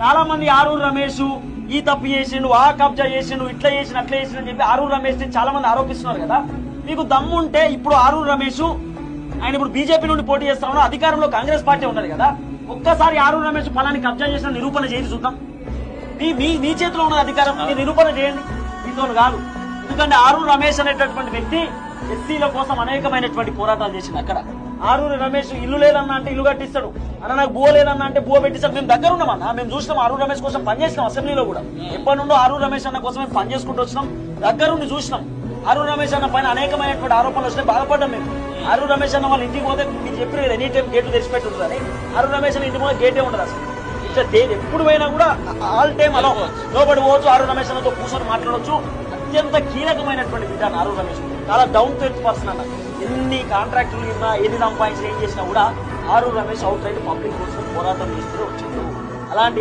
చాలా మంది ఆరూరు రమేష్ ఈ తప్పు చేసిండు, ఆ కబ్జా చేసిండు, ఇట్లా చేసిండు, అట్లా చేసిండు అని చెప్పి ఆరూరు రమేష్ చాలా మంది ఆరోపిస్తున్నారు కదా. మీకు దమ్ముంటే ఇప్పుడు ఆరూరు రమేష్ ఆయన ఇప్పుడు బీజేపీ నుండి పోటీ చేస్తా ఉన్నారు, అధికారంలో కాంగ్రెస్ పార్టీ ఉన్నది కదా. ఒక్కసారి ఆరూరు రమేష్ ఫలాన్ని కబ్జా చేసిన నిరూపణ చేసి చూద్దాం. మీ చేతిలో ఉన్న అధికారం మీరు నిరూపణ చేయండి, మీతో కాదు. ఎందుకంటే ఆరూరు రమేష్ అనేటటువంటి వ్యక్తి ఎస్సీల కోసం అనేకమైనటువంటి పోరాటాలు చేసింది. అక్కడ ఆరూరు రమేష్ ఇల్లు లేదన్నా అంటే ఇల్లు కట్టిస్తాడు, అన్న నాకు బువ లేదన్నా అంటే బువ పెట్టిస్తాడు. మేము దగ్గర ఉన్నామన్నా, మేము చూసినాం ఆరూరు రమేష్ కోసం పనిచేసినాం. అసెంబ్లీలో కూడా ఎప్పటి నుండో ఆరూరు రమేష్ అన్న కోసం మేము పనిచేసుకుంటూ వచ్చినాం, దగ్గరుండి చూసినాం. ఆరూరు రమేష్ అన్న పైన అనేకమైనటువంటి ఆరోపణలు వచ్చినాయి, బాధపడ్డాం మేము. ఆరూరు రమేష్ అన్న వాళ్ళ ఇంటికి పోతే మీరు చెప్పారు కదా ఎనీ టైం గేట్లు తెరిచిపెట్టుంటుంది అని. ఆరూరు రమేష్ అన్న ఇంటి ముందు గేటే ఉండదు అసలు. ఇట్లా ఎప్పుడు పోయినా కూడా ఆల్ టైం అలా లోపడి పోవచ్చు, ఆరూరు రమేష్ అన్నతో కూర్చొని మాట్లాడవచ్చు. అత్యంత కీలకమైనటువంటి విధానం ఆరూరు రమేష్, చాలా డౌన్ టు ఎర్త్ పర్సన్ అన్న. ఎన్ని కాంట్రాక్టులు ఇన్నా, ఎన్ని సంపాదించిన ఏం చేసినా కూడా Aruru Ramesh out right public కోసం పోరాటం చేస్తూ వచ్చిండు. అలాంటి